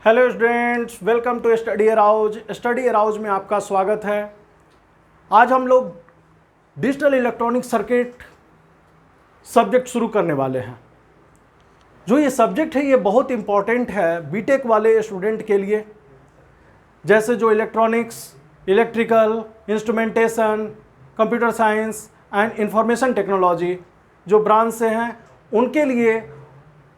Hello students, welcome to Study Arouse. Study Arouse में आपका स्वागत है। आज हम लोग डिजिटल इलेक्ट्रॉनिक सर्किट सब्जेक्ट शुरू करने वाले हैं। जो ये सब्जेक्ट है ये बहुत इम्पॉर्टेंट है बीटेक वाले स्टूडेंट के लिए, जैसे जो electronics, electrical, instrumentation, computer science and information technology जो ब्रांच से हैं उनके लिए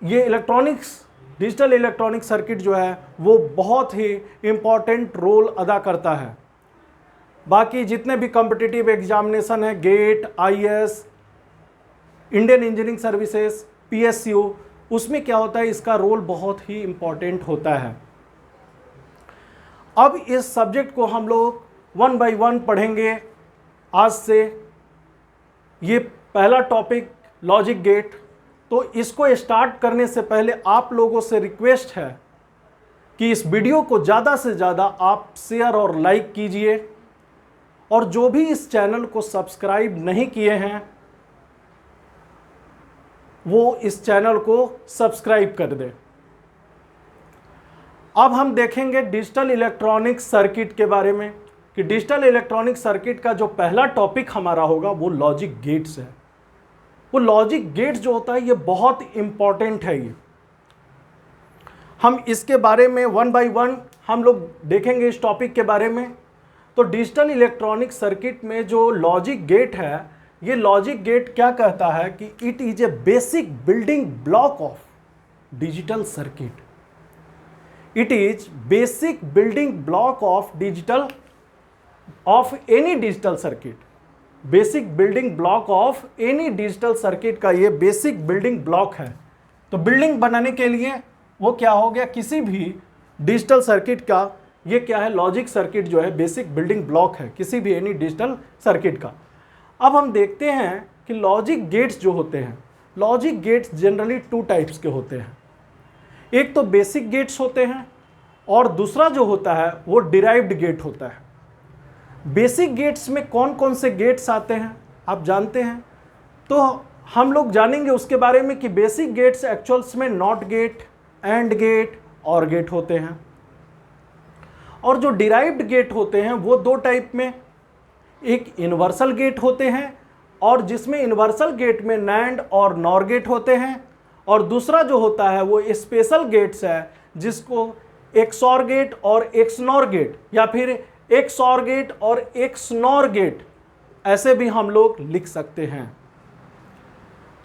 ये इलेक्ट्रॉनिक्स डिजिटल इलेक्ट्रॉनिक सर्किट जो है वो बहुत ही इम्पॉर्टेंट रोल अदा करता है। बाकी जितने भी कॉम्पिटिटिव एग्जामिनेशन है, GATE, IAS, Indian engineering services, PSU, उसमें क्या होता है, इसका रोल बहुत ही इम्पॉर्टेंट होता है। अब इस सब्जेक्ट को हम लोग 1 बाय 1 पढ़ेंगे आज से। ये पहला टॉपिक लॉजिक गेट। तो इसको स्टार्ट करने से पहले आप लोगों से रिक्वेस्ट है कि इस वीडियो को ज़्यादा से ज़्यादा आप शेयर और लाइक कीजिए, और जो भी इस चैनल को सब्सक्राइब नहीं किए हैं वो इस चैनल को सब्सक्राइब कर दें। अब हम देखेंगे डिजिटल इलेक्ट्रॉनिक सर्किट के बारे में कि डिजिटल इलेक्ट्रॉनिक सर्किट का जो पहला टॉपिक हमारा होगा वो लॉजिक गेट्स है। वो लॉजिक गेट्स जो होता है ये बहुत इंपॉर्टेंट है। ये हम इसके बारे में 1 बाय 1 हम लोग देखेंगे इस टॉपिक के बारे में। तो डिजिटल इलेक्ट्रॉनिक सर्किट में जो लॉजिक गेट है, ये लॉजिक गेट क्या कहता है कि it is A basic building block of digital circuit. It is basic building block of any digital circuit. Basic building block of any digital circuit का ये बेसिक बिल्डिंग ब्लॉक है। तो बिल्डिंग बनाने के लिए वो क्या हो गया, किसी भी डिजिटल सर्किट का ये क्या है, लॉजिक सर्किट जो है बेसिक बिल्डिंग ब्लॉक है किसी भी एनी डिजिटल सर्किट का। अब हम देखते हैं कि लॉजिक गेट्स जो होते हैं, लॉजिक गेट्स जनरली 2 टाइप्स के होते हैं। एक तो बेसिक गेट्स होते हैं और दूसरा जो होता है वो डिराइव्ड गेट होता है। बेसिक गेट्स में कौन कौन से गेट्स आते हैं आप जानते हैं, तो हम लोग जानेंगे उसके बारे में कि बेसिक गेट्स एक्चुअल्स में नॉट गेट, एंड गेट, और गेट होते हैं। और जो डिराइव्ड गेट होते हैं वो 2 टाइप में, एक इन्वर्सल गेट होते हैं और जिसमें इन्वर्सल गेट में नैंड और नॉर गेट होते हैं, और दूसरा जो होता है वो स्पेशल गेट्स है जिसको एक्सऑर गेट और एक्सनॉर गेट या फिर एक्सऑर गेट और एक्सनॉर गेट ऐसे भी हम लोग लिख सकते हैं।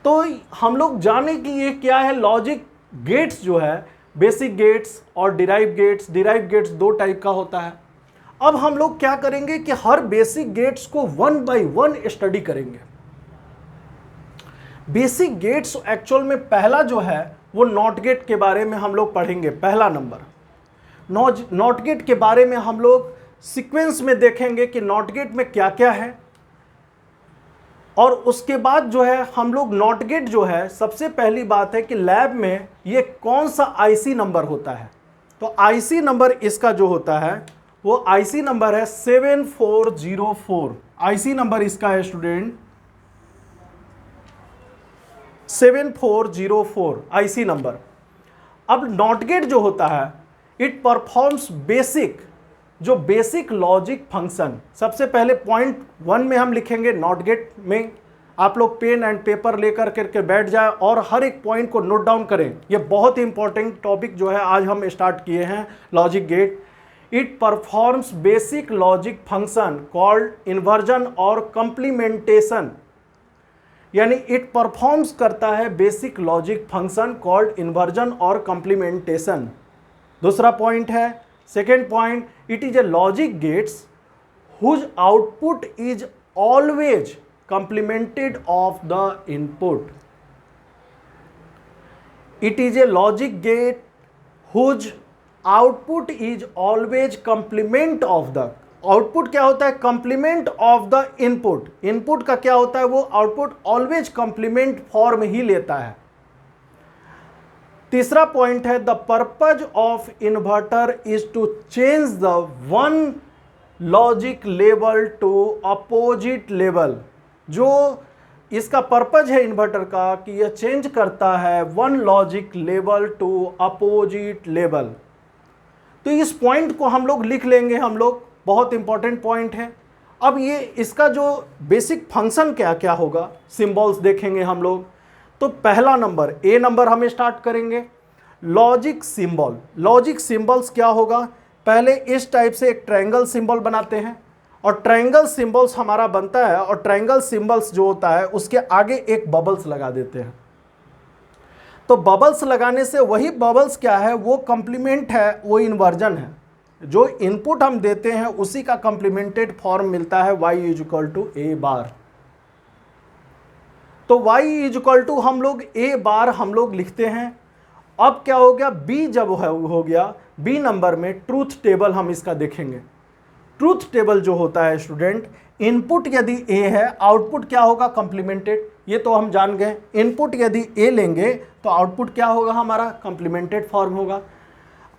तो हम लोग जाने कि ये क्या है लॉजिक गेट्स जो है, बेसिक गेट्स और derive gates. Derive gates 2 type का होता है। अब हम लोग क्या करेंगे कि हर बेसिक गेट्स को 1 बाय 1 स्टडी करेंगे। बेसिक गेट्स एक्चुअल में पहला जो है वो नॉट गेट के बारे में हम लोग पढ़ेंगे। पहला नंबर नॉट गेट के बारे में हम लोग सीक्वेंस में देखेंगे कि नॉट गेट में क्या क्या है, और उसके बाद जो है हम लोग नॉट गेट जो है, सबसे पहली बात है कि लैब में ये कौन सा आईसी नंबर होता है। तो आईसी नंबर इसका जो होता है वो आईसी नंबर है 7404। आईसी नंबर इसका है स्टूडेंट 7404 आईसी नंबर। अब नॉट गेट जो होता है it performs basic logic function. सबसे पहले पॉइंट 1 में हम लिखेंगे नॉट गेट में। आप लोग पेन एंड पेपर लेकर करके बैठ जाए और हर एक पॉइंट को नोट डाउन करें। ये बहुत ही इंपॉर्टेंट टॉपिक जो है आज हम स्टार्ट किए हैं, logic gate. It performs basic logic function called inversion और कंप्लीमेंटेशन, यानी इट परफॉर्म्स करता है basic logic function called inversion और कंप्लीमेंटेशन। दूसरा पॉइंट है, second point, it is a logic gates whose output is always complemented of the input. It is a logic gate whose output is always complement of the, output क्या होता है, complement of the input. Input का क्या होता है, वो output always complement form ही लेता है। तीसरा पॉइंट है the purpose of inverter is to change the one logic level to opposite level. जो इसका पर्पज है इन्वर्टर का कि यह चेंज करता है one logic level to opposite level. तो इस पॉइंट को हम लोग लिख लेंगे, हम लोग बहुत इंपॉर्टेंट पॉइंट है। अब ये इसका जो बेसिक फंक्शन क्या क्या होगा, सिंबल्स देखेंगे हम लोग। तो पहला नंबर, ए नंबर हम स्टार्ट करेंगे, लॉजिक सिंबल। लॉजिक सिंबल्स क्या होगा, पहले इस टाइप से एक ट्रायंगल सिंबल बनाते हैं और ट्रायंगल सिंबल्स हमारा बनता है और ट्रायंगल सिंबल्स जो होता है उसके आगे एक बबल्स लगा देते हैं। तो बबल्स लगाने से वही बबल्स क्या है, वो कंप्लीमेंट है, वो इन्वर्जन है। जो इनपुट हम देते हैं उसी का कंप्लीमेंटेड फॉर्म मिलता है y इक्वल टू ए बार। तो y इक्वल टू हम लोग ए बार हम लोग लिखते हैं। अब क्या हो गया, b जब हो गया, b नंबर में ट्रूथ टेबल हम इसका देखेंगे। ट्रूथ टेबल जो होता है स्टूडेंट, इनपुट यदि a है, आउटपुट क्या होगा, कंप्लीमेंटेड। ये तो हम जान गए, इनपुट यदि a लेंगे तो आउटपुट क्या होगा हमारा, कंप्लीमेंटेड फॉर्म होगा।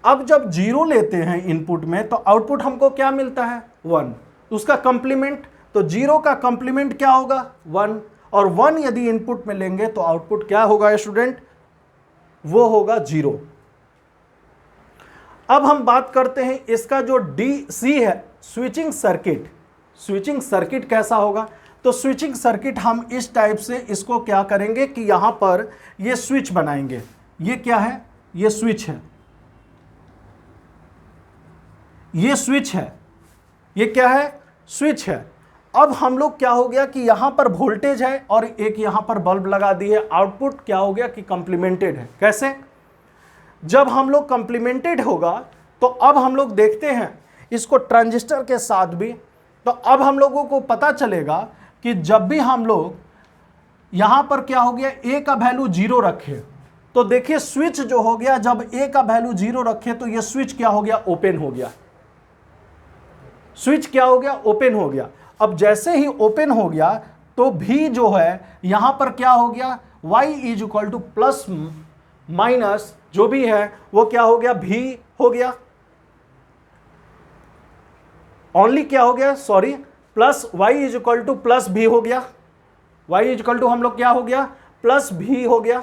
अब जब 0 लेते हैं इनपुट में तो आउटपुट हमको क्या मिलता है, 1, उसका कंप्लीमेंट। तो 0 का कंप्लीमेंट क्या होगा, 1, और 1 यदि इनपुट में लेंगे तो आउटपुट क्या होगा स्टूडेंट, वो होगा 0। अब हम बात करते हैं इसका जो DC है, स्विचिंग सर्किट। स्विचिंग सर्किट कैसा होगा, तो स्विचिंग सर्किट हम इस टाइप से इसको क्या करेंगे कि यहां पर ये स्विच बनाएंगे। ये क्या है, ये स्विच है, ये स्विच है, ये क्या है, स्विच है। अब हम लोग क्या हो गया कि यहां पर वोल्टेज है और एक यहां पर बल्ब लगा दी है, आउटपुट क्या हो गया कि कंप्लीमेंटेड है। कैसे, जब हम लोग कंप्लीमेंटेड होगा तो अब हम लोग देखते हैं इसको ट्रांजिस्टर के साथ भी। तो अब हम लोगों को पता चलेगा कि जब भी हम लोग यहां पर क्या हो गया, ए का वैल्यू 0 रखे, तो देखिए स्विच जो हो गया, जब ए का वैल्यू 0 रखे तो ये स्विच क्या हो गया, ओपन हो गया। स्विच क्या हो गया, ओपन हो गया। अब जैसे ही ओपन हो गया तो भी जो है यहां पर क्या हो गया, y is equal two plus minus जो भी है वो क्या हो गया, भी हो गया। ओनली क्या हो गया, sorry, plus y is equal two plus भी हो गया। y इज इक्वल टू हम लोग क्या हो गया, प्लस भी हो गया।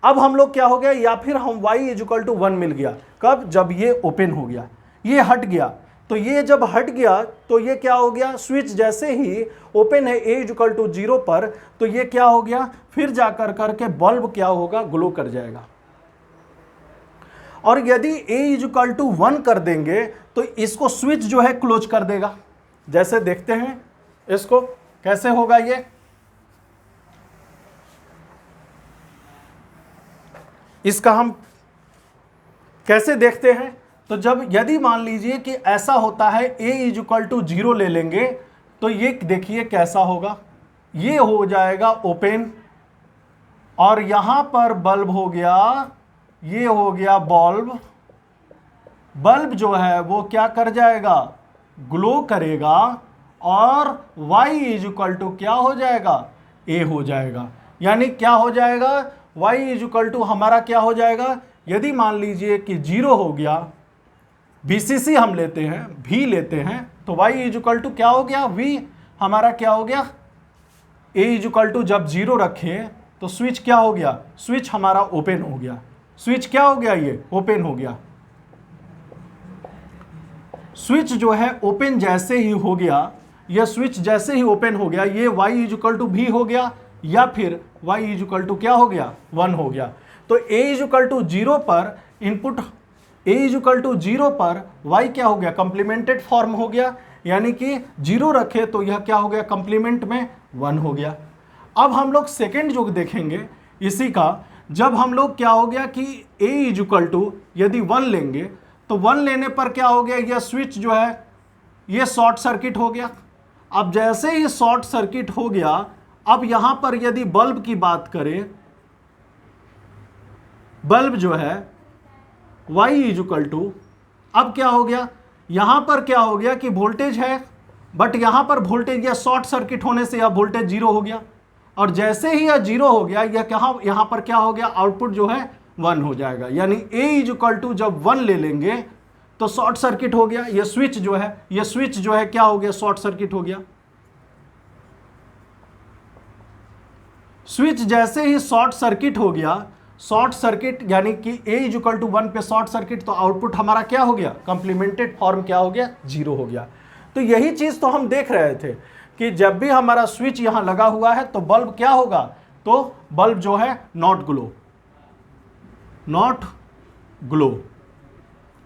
अब हम लोग क्या हो गया, या फिर हम y इज इक्वल टू 1 मिल गया। कब, जब ये ओपन हो गया, ये हट गया। तो ये जब हट गया तो ये क्या हो गया, स्विच जैसे ही ओपन है a इक्वल टू 0 पर, तो ये क्या हो गया, फिर जाकर करके बल्ब क्या होगा, ग्लो कर जाएगा। और यदि a इक्वल टू 1 कर देंगे तो इसको स्विच जो है क्लोज कर देगा। जैसे देखते हैं इसको कैसे होगा, ये इसका हम कैसे देखते हैं। तो जब यदि मान लीजिए कि ऐसा होता है, a इज इक्वल टू 0 ले लेंगे तो ये देखिए कैसा होगा, ये हो जाएगा ओपन, और यहां पर बल्ब हो गया, ये हो गया बल्ब। बल्ब जो है वो क्या कर जाएगा, ग्लो करेगा, और y इज इक्वल टू क्या हो जाएगा, a हो जाएगा। यानी क्या हो जाएगा, y इज इक्वल टू हमारा क्या हो जाएगा, यदि मान लीजिए कि 0 हो गया, VCC हम लेते हैं, V लेते हैं, तो y इज इक्वल टू क्या हो गया, V हमारा क्या हो गया, a इज इक्वल टू जब 0 रखे तो स्विच क्या हो गया, स्विच हमारा ओपन हो गया। स्विच क्या हो गया, ये ओपन हो गया। स्विच जो है ओपन जैसे ही हो गया, यह स्विच जैसे ही ओपन हो गया, ये y is equal to V हो गया, या फिर y इज इक्वल टू क्या हो गया, 1 हो गया। तो a इज इक्वल टू 0 पर input, a is equal to 0 पर y क्या हो गया, कंप्लीमेंटेड फॉर्म हो गया। यानी कि 0 रखे तो यह क्या हो गया, कंप्लीमेंट में 1 हो गया। अब हम लोग सेकेंड जो देखेंगे इसी का, जब हम लोग क्या हो गया कि a इज इक्वल टू यदि 1 लेंगे तो 1 लेने पर क्या हो गया, यह स्विच जो है ये शॉर्ट सर्किट हो गया। अब जैसे ही शॉर्ट सर्किट हो गया, अब यहां पर यदि बल्ब की बात करें, बल्ब जो है y इज इक्वल टू, अब क्या हो गया, यहां पर क्या हो गया कि वोल्टेज है, बट यहां पर वोल्टेज या शॉर्ट सर्किट होने से यह वोल्टेज 0 हो गया, और जैसे ही यह 0 हो गया, यह कहां, यहां पर क्या हो गया, आउटपुट जो है 1 हो जाएगा। यानी a इज इक्वल टू जब 1 ले लेंगे तो शॉर्ट सर्किट हो गया, यह स्विच जो है, यह स्विच जो है क्या हो गया, शॉर्ट सर्किट हो गया। स्विच जैसे ही शॉर्ट सर्किट हो गया, शॉर्ट सर्किट यानी कि A इक्वल टू 1 पे शॉर्ट सर्किट, तो आउटपुट हमारा क्या हो गया, कंप्लीमेंटेड फॉर्म क्या हो गया, 0 हो गया। तो यही चीज तो हम देख रहे थे कि जब भी हमारा स्विच यहां लगा हुआ है तो बल्ब क्या होगा, तो बल्ब जो है नॉट ग्लो।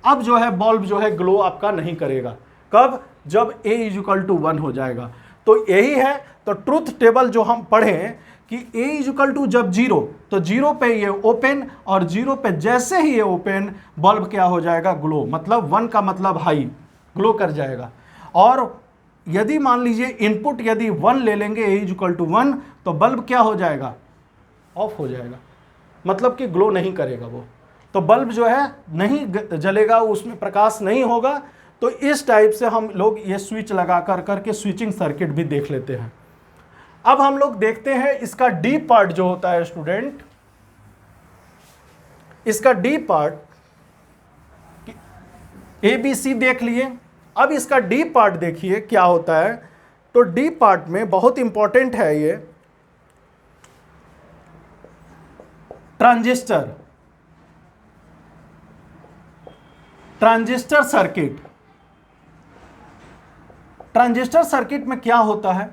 अब जो है बल्ब जो है ग्लो आपका नहीं करेगा, कब, जब A इक्वल टू 1 हो जाएगा। तो यही है, तो ट्रूथ टेबल जो हम पढ़े कि A इक्वल टू जब 0, तो 0 पे ये ओपन, और 0 पे जैसे ही ये ओपन बल्ब क्या हो जाएगा, ग्लो, मतलब 1 का मतलब हाई, ग्लो कर जाएगा। और यदि मान लीजिए इनपुट यदि 1 ले लेंगे A इक्वल टू 1, तो बल्ब क्या हो जाएगा, ऑफ हो जाएगा, मतलब कि ग्लो नहीं करेगा वो, तो बल्ब जो है नहीं जलेगा, उसमें प्रकाश नहीं होगा। तो इस टाइप से हम लोग ये स्विच लगा कर करके स्विचिंग सर्किट भी देख लेते हैं। अब हम लोग देखते हैं इसका डी पार्ट जो होता है स्टूडेंट, इसका डी पार्ट ABC देख लिए। अब इसका डी पार्ट देखिए क्या होता है। तो डी पार्ट में बहुत इंपॉर्टेंट है ये ट्रांजिस्टर सर्किट। ट्रांजिस्टर सर्किट में क्या होता है,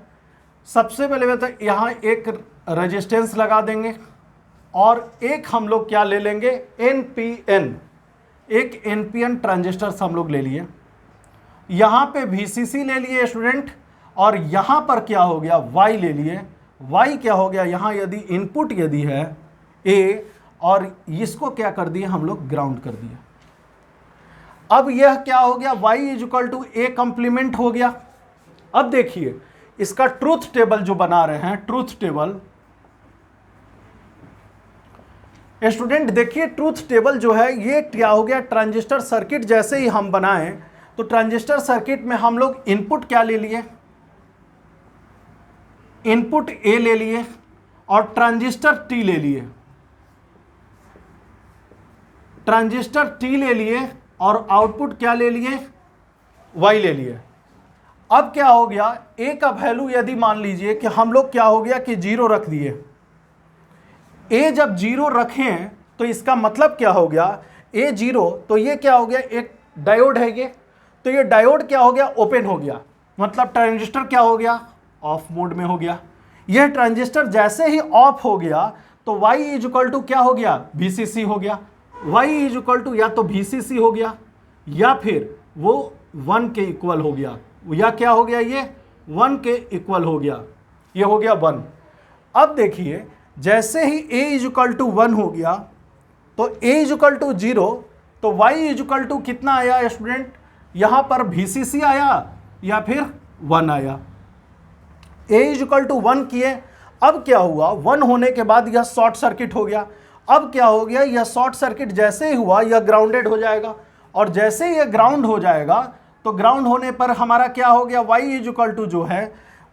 सबसे पहले तो यहां एक रेजिस्टेंस लगा देंगे और एक हम लोग क्या ले लेंगे, एनपीएन, एक एनपीएन ट्रांजिस्टर हम लोग ले लिए। यहां पे VCC ले लिए स्टूडेंट, और यहां पर क्या हो गया, Y ले लिए। Y क्या हो गया, यहां यदि इनपुट यदि है A, और इसको क्या कर दिए हम लोग, ग्राउंड कर दिया। अब यह क्या हो गया, Y equal to A complement हो गया। अब देखिए इसका ट्रूथ टेबल जो बना रहे हैं, ट्रूथ टेबल स्टूडेंट देखिए, ट्रूथ टेबल जो है ये क्या हो गया, ट्रांजिस्टर सर्किट जैसे ही हम बनाएं तो ट्रांजिस्टर सर्किट में हम लोग इनपुट क्या ले लिए, इनपुट A ले लिए और ट्रांजिस्टर T ले लिए, ट्रांजिस्टर T ले लिए और आउटपुट क्या ले लिए, Y ले लिए। अब क्या हो गया, A का वैल्यू यदि मान लीजिए कि हम लोग क्या हो गया कि 0 रख दिए। A जब 0 रखें तो इसका मतलब क्या हो गया, A 0, तो ये क्या हो गया, एक डायोड है ये, तो ये डायोड क्या हो गया, ओपन हो गया, मतलब ट्रांजिस्टर क्या हो गया, ऑफ मोड में हो गया। यह ट्रांजिस्टर जैसे ही ऑफ हो गया तो Y इक्वल टू क्या हो गया, VCC हो गया। Y इक्वल टू या तो VCC हो गया या फिर वो 1 के इक्वल हो गया, या क्या हो गया, ये 1 के इक्वल हो गया, ये हो गया 1। अब देखिए जैसे ही A इक्वल टू 1 हो गया तो A इक्वल टू 0, तो Y इक्वल टू कितना आया स्टूडेंट, यहां पर VCC आया या फिर 1 आया। A इक्वल टू 1 किए, अब क्या हुआ, 1 होने के बाद यह शॉर्ट सर्किट हो गया। अब क्या हो गया, यह शॉर्ट सर्किट जैसे ही हुआ यह ग्राउंडेड हो जाएगा, और जैसे ही यह ग्राउंड हो जाएगा तो ग्राउंड होने पर हमारा क्या हो गया, Y इक्वल टू जो है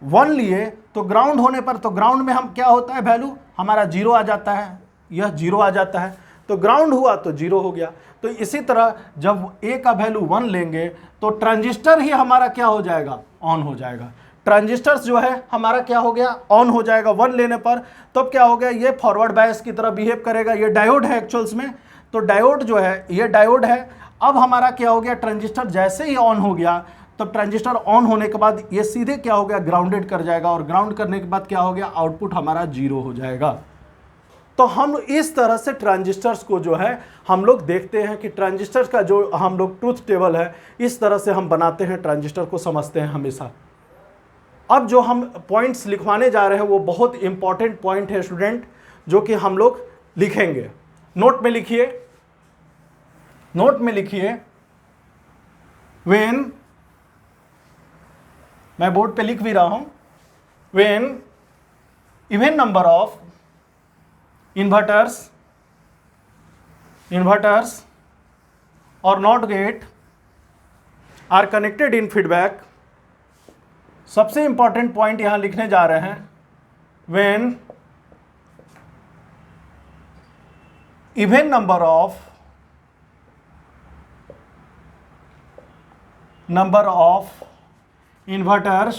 1 लिए, तो ग्राउंड होने पर, तो ग्राउंड में हम क्या होता है, वैल्यू हमारा 0 आ जाता है, यह 0 आ जाता है, तो ग्राउंड हुआ तो 0 हो गया। तो इसी तरह जब A का वैल्यू 1 लेंगे तो ट्रांजिस्टर ही हमारा क्या हो जाएगा, ऑन हो जाएगा। ट्रांजिस्टर जो है हमारा क्या हो गया, ऑन हो जाएगा 1 लेने पर। तब क्या हो गया, ये फॉरवर्ड बायस की तरह बिहेव करेगा। ये डायोड है एक्चुअल्स में, तो डायोड जो है ये डायोड है। अब हमारा क्या हो गया, ट्रांजिस्टर जैसे ही ऑन हो गया तो ट्रांजिस्टर ऑन होने के बाद ये सीधे क्या हो गया, ग्राउंडेड कर जाएगा, और ग्राउंड करने के बाद क्या हो गया, आउटपुट हमारा 0 हो जाएगा। तो हम इस तरह से ट्रांजिस्टर्स को जो है हम लोग देखते हैं कि ट्रांजिस्टर्स का जो हम लोग ट्रूथ टेबल है इस तरह से हम बनाते हैं, ट्रांजिस्टर को समझते हैं हमेशा। अब जो हम पॉइंट्स लिखवाने जा रहे हैं वो बहुत इंपॉर्टेंट पॉइंट है स्टूडेंट, जो कि हम लोग लिखेंगे। नोट में लिखिए, नोट में लिखिए, व्हेन, मैं बोर्ड पे लिख भी रहा हूं, when even number of inverters और not gate are connected in feedback. सबसे इंपॉर्टेंट पॉइंट यहां लिखने जा रहे हैं, when even number of inverters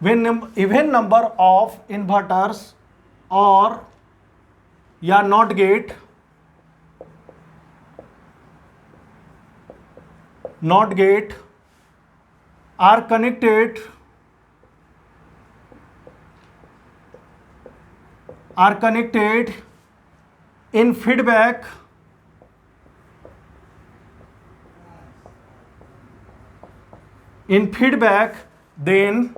when even number of inverters or या not gate are connected in feedback then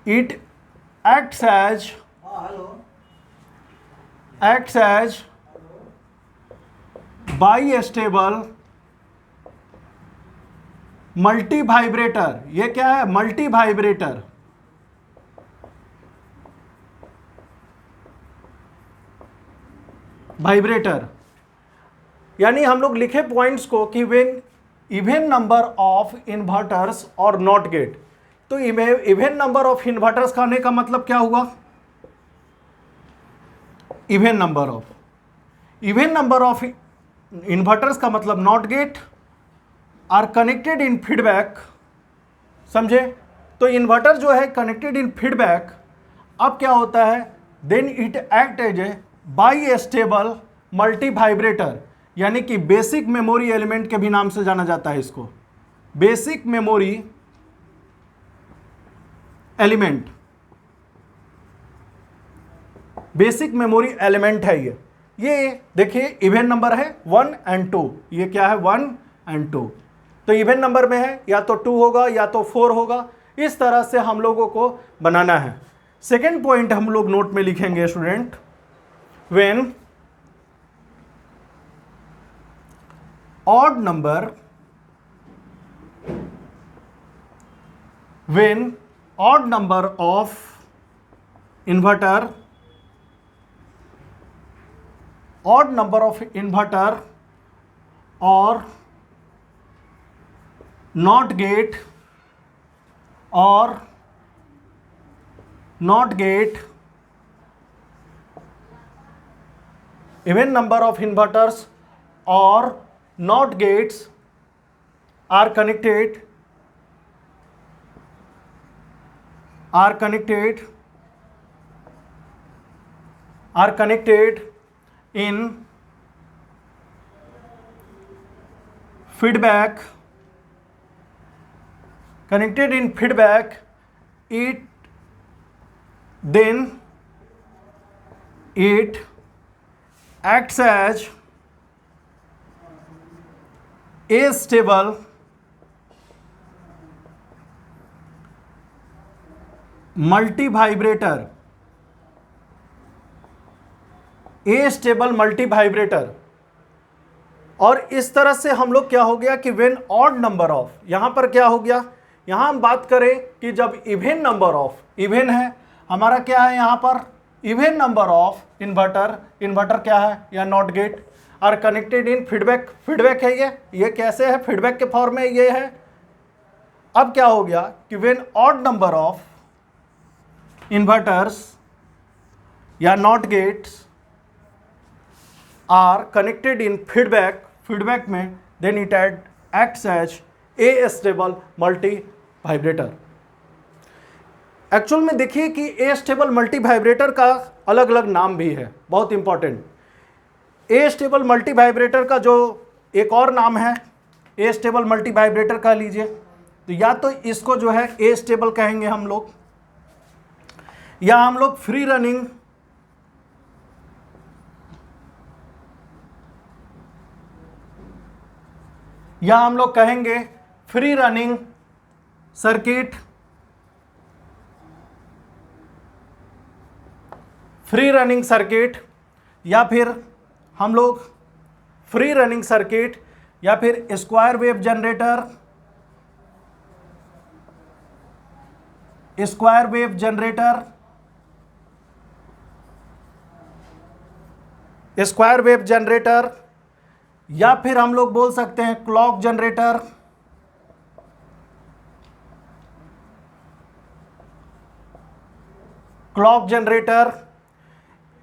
it acts as bistable multi vibrator. ये क्या है? Multi vibrator. यानी हम लोग लिखे पॉइंट्स को कि when even number of inverters और नॉट गेट। तो इवन नंबर ऑफ इन्वर्टर्स कहने का मतलब क्या हुआ? इवन नंबर ऑफ इन्वर्टर्स का मतलब not gate are connected in feedback. समझे? तो इन्वर्टर जो है कनेक्टेड इन फीडबैक, अब क्या होता है? Then it act as a bistable multivibrator, यानी कि बेसिक मेमोरी एलिमेंट के भी नाम से जाना जाता है इसको। Basic memory element, basic memory element है ये देखिए इवन नंबर है 1 and 2। ये क्या है? 1 and 2। तो इवन नंबर में है या तो 2 होगा या तो 4 होगा। इस तरह से हम लोगों को बनाना है। सेकेंड पॉइंट हम लोग नोट में लिखेंगे student, when odd number of inverter or not gate even number of inverters or not gates are connected in feedback, then it acts as astable multi vibrator. और इस तरह से हम लोग क्या हो गया कि व्हेन ऑड नंबर ऑफ, यहां पर क्या हो गया? यहां हम बात करें कि जब इवन नंबर ऑफ, इवन है हमारा क्या है यहां पर? इवन नंबर ऑफ इन्वर्टर क्या है? या not gate are connected in feedback है ये कैसे है? फीडबैक के फॉर्म में ये है। अब क्या हो गया कि when odd number of inverters या not gates are connected in feedback में, then it acts as astable multivibrator. Actual में देखिए कि ए स्टेबल मल्टी वाइब्रेटर का अलग अलग नाम भी है, बहुत इंपॉर्टेंट। ए स्टेबल मल्टी वाइब्रेटर का जो एक और नाम है, ए स्टेबल मल्टी वाइब्रेटर कह लीजिए। तो या तो इसको जो है ए स्टेबल कहेंगे हम लोग, या हम लोग फ्री रनिंग कहेंगे फ्री रनिंग सर्किट, या फिर हम लोग फ्री रनिंग सर्किट, या फिर स्क्वायर वेव जनरेटर, या फिर हम लोग बोल सकते हैं clock generator,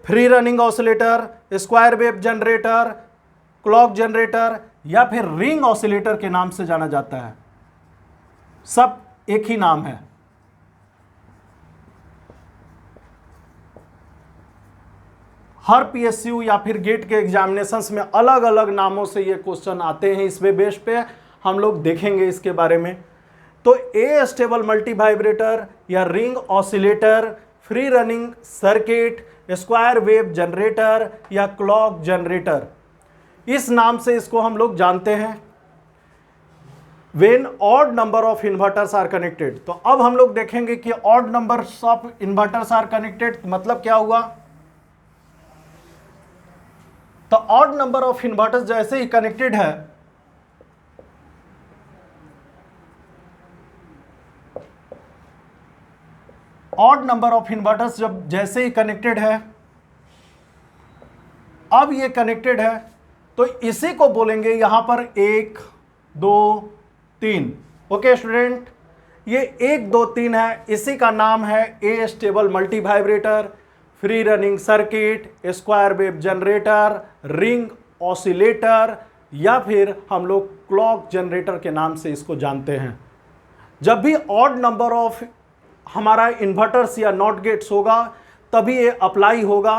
free running oscillator, square wave generator, clock generator, या फिर रिंग ऑसिलेटर के नाम से जाना जाता है। सब एक ही नाम है। हर पीएसयू या फिर गेट के एग्जामिनेशंस में अलग अलग नामों से ये क्वेश्चन आते हैं, इस बेस पे हम लोग देखेंगे इसके बारे में। तो ए स्टेबल मल्टी वाइब्रेटर या ring oscillator, free running circuit, square wave generator या क्लॉक जनरेटर, इस नाम से इसको हम लोग जानते हैं। When odd number of inverters are connected, तो अब हम लोग देखेंगे कि odd numbers of inverters are connected मतलब क्या हुआ। तो ऑड नंबर ऑफ इन्वर्टर्स जैसे ही कनेक्टेड है, ऑड नंबर ऑफ इन्वर्टर्स जब जैसे ही कनेक्टेड है, अब ये कनेक्टेड है, तो इसी को बोलेंगे यहां पर 1 2 3। ओके स्टूडेंट, ये 1 2 3 है, इसी का नाम है astable multivibrator, free running circuit, square wave generator, ring oscillator या फिर हम लोग क्लॉक जनरेटर के नाम से इसको जानते हैं। जब भी ऑड नंबर ऑफ हमारा इन्वर्टर्स या नॉट गेट्स होगा तभी ये अप्लाई होगा।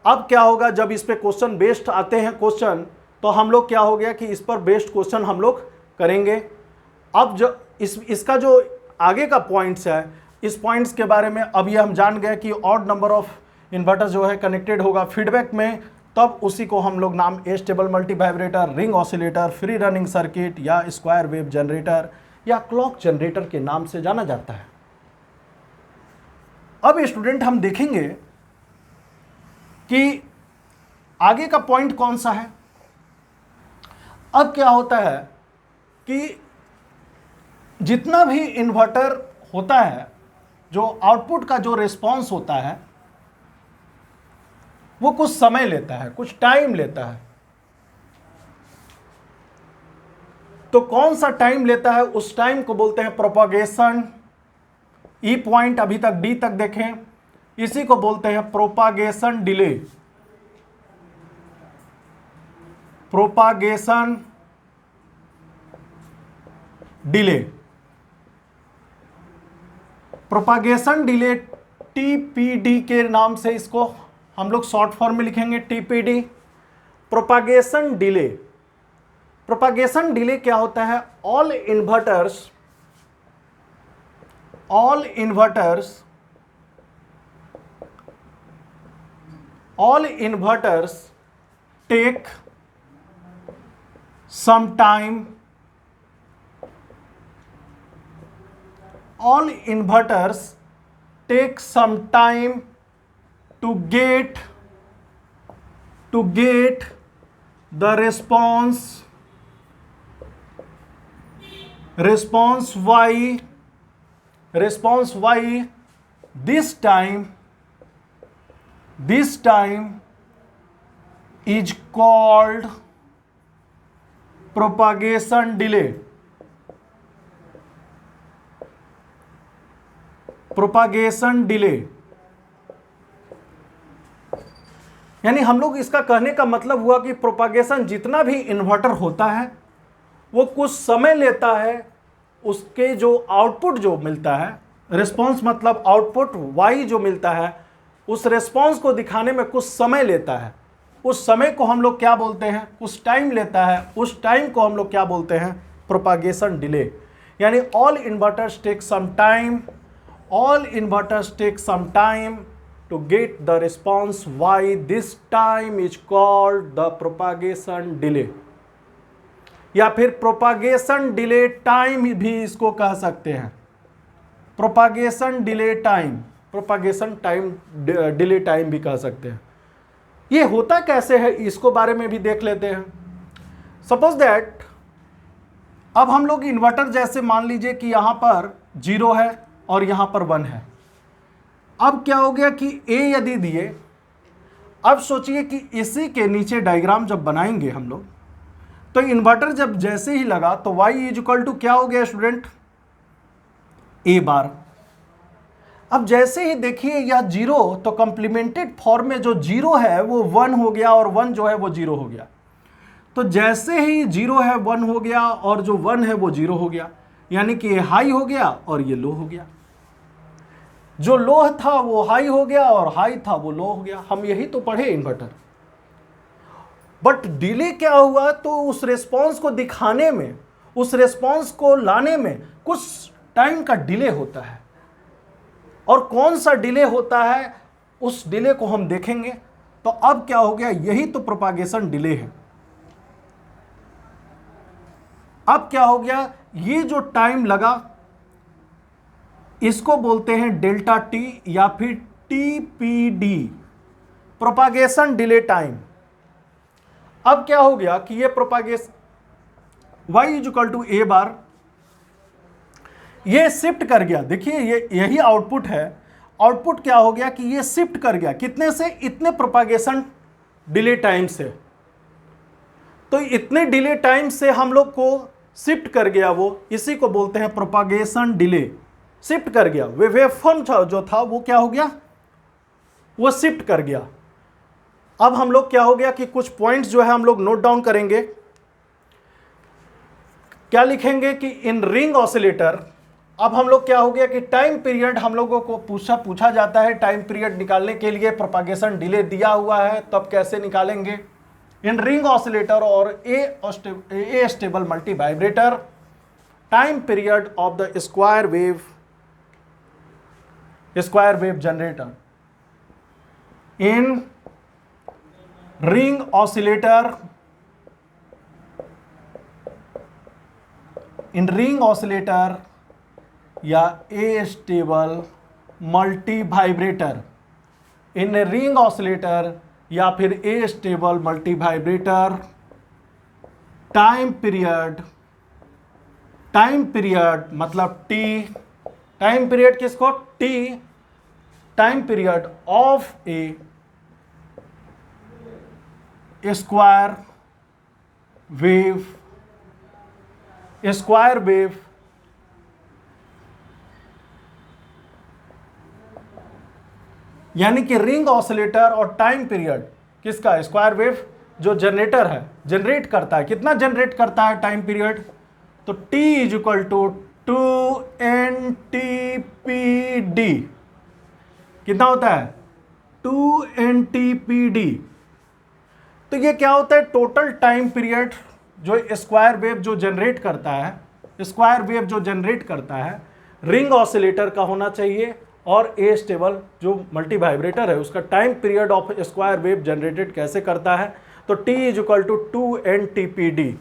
अब क्या होगा, जब इस पे क्वेश्चन बेस्ड आते हैं क्वेश्चन, तो हम लोग क्या हो गया कि इस पर बेस्ड क्वेश्चन हम लोग करेंगे। अब जो इसका जो आगे का पॉइंट्स है, इस पॉइंट्स के बारे में अब ये हम जान गए कि ऑड नंबर ऑफ इन्वर्टर जो है कनेक्टेड होगा फीडबैक में, तब उसी को हम लोग नाम astable multivibrator, ring oscillator, free running circuit या स्क्वायर वेव जनरेटर या क्लॉक जनरेटर के नाम से जाना जाता है। अब स्टूडेंट हम देखेंगे कि आगे का पॉइंट कौन सा है। अब क्या होता है कि जितना भी इन्वर्टर होता है, जो आउटपुट का जो रिस्पांस होता है वो कुछ समय लेता है, कुछ टाइम लेता है। तो कौन सा टाइम लेता है, उस टाइम को बोलते हैं प्रोपागेशन। ई पॉइंट अभी तक डी तक देखें, इसी को बोलते हैं propagation delay. Propagation delay, propagation delay TPD के नाम से इसको हम लोग शॉर्ट फॉर्म में लिखेंगे, TPD. Propagation delay, propagation delay क्या होता है, all inverters take some time, all inverters take some time to get the response y. This time is called propagation delay. Propagation delay यानी हम लोग इसका कहने का मतलब हुआ कि प्रोपागेशन जितना भी इन्वर्टर होता है वो कुछ समय लेता है, उसके जो आउटपुट जो मिलता है, रिस्पांस मतलब आउटपुट वाई जो मिलता है, उस रिस्पांस को दिखाने में कुछ समय लेता है। उस समय को हम लोग क्या बोलते हैं, उस टाइम लेता है, उस टाइम को हम लोग क्या बोलते हैं, प्रोपागेशन डिले। यानी all inverters take some time to get the response Y, this time is called the propagation delay, या फिर प्रोपागेशन डिले टाइम भी इसको कह सकते हैं। Propagation delay time, propagation time delay time भी कह सकते हैं। ये होता कैसे है इसको बारे में भी देख लेते हैं। सपोज दैट अब हम लोग इन्वर्टर जैसे मान लीजिए कि यहां पर 0 है और यहां पर 1 है। अब क्या हो गया कि ए यदि दिए, अब सोचिए कि इसी के नीचे डायग्राम जब बनाएंगे हम लोग, तो इन्वर्टर जब जैसे ही लगा तो y इज इक्वल टू क्या हो गया स्टूडेंट, ए बार। अब जैसे ही देखिए यह 0, तो कंप्लीमेंटेड फॉर्म में जो 0 है वो 1 हो गया और 1 जो है वो 0 हो गया। तो जैसे ही 0 है 1 हो गया और जो 1 है वो 0 हो गया। यानी कि ये हाई हो गया और ये लो हो गया, जो लो था वो हाई हो गया और हाई था वो लो हो गया। हम यही तो पढ़े इन्वर्टर। बट डिले क्या हुआ, तो उस रिस्पॉन्स को दिखाने में, उस रिस्पॉन्स को लाने में कुछ टाइम का डिले होता है। और कौन सा डिले होता है, उस डिले को हम देखेंगे। तो अब क्या हो गया, यही तो प्रोपागेशन डिले है। अब क्या हो गया, ये जो टाइम लगा इसको बोलते हैं डेल्टा टी या फिर टीपीडी, प्रोपागेशन डिले टाइम। अब क्या हो गया कि ये प्रोपागेशन y इक्वल टू ए बार, ये शिफ्ट कर गया। देखिए ये यही आउटपुट है। आउटपुट क्या हो गया कि ये शिफ्ट कर गया कितने से, इतने प्रोपागेशन डिले टाइम से। तो इतने डिले टाइम से हम लोग को शिफ्ट कर गया वो, इसी को बोलते हैं प्रोपागेशन डिले। शिफ्ट कर गया, वेवफॉर्म जो था वो क्या हो गया, वो शिफ्ट कर गया। अब हम लोग क्या हो गया कि कुछ पॉइंट्स जो है हम लोग नोट डाउन करेंगे। क्या लिखेंगे कि इन रिंग ऑसिलेटर, अब हम लोग क्या हो गया कि टाइम पीरियड हम लोगों को पूछा जाता है। टाइम पीरियड निकालने के लिए प्रोपागेशन डिले दिया हुआ है, तब कैसे निकालेंगे। इन रिंग ऑसिलेटर और astable multivibrator, time period of the square wave generator. In ring oscillator, या astable multivibrator, in ring oscillator या फिर astable multivibrator, time period मतलब टी, टाइम पीरियड किसको, T, time period of a square wave यानी कि ring oscillator और time period किसका, square wave जो जनरेटर है, जनरेट करता है। कितना जनरेट करता है टाइम पीरियड, तो T is equal to 2NTPD। कितना होता है, 2NTPD। तो ये क्या होता है, टोटल टाइम पीरियड जो स्क्वायर वेव जो जनरेट करता है, रिंग ऑसिलेटर का होना चाहिए, और ए स्टेबल जो मल्टी वाइब्रेटर है उसका time period of square wave generated कैसे करता है, तो T is equal to 2NTPD।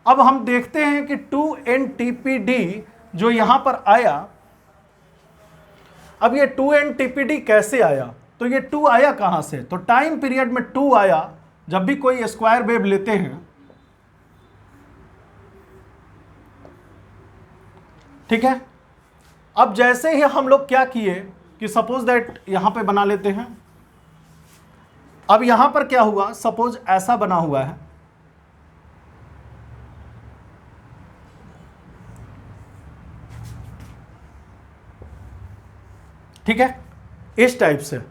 अब हम देखते हैं कि 2NTPD जो यहां पर आया, अब ये 2NTPD कैसे आया, तो ये 2 आया कहां से, तो टाइम पीरियड में 2 आया। जब भी कोई स्क्वायर वेव लेते हैं, ठीक है। अब जैसे ही हम लोग क्या किए कि सपोज दैट यहां पे बना लेते हैं। अब यहां पर क्या हुआ, सपोज ऐसा बना हुआ है, ठीक है, इस टाइप से।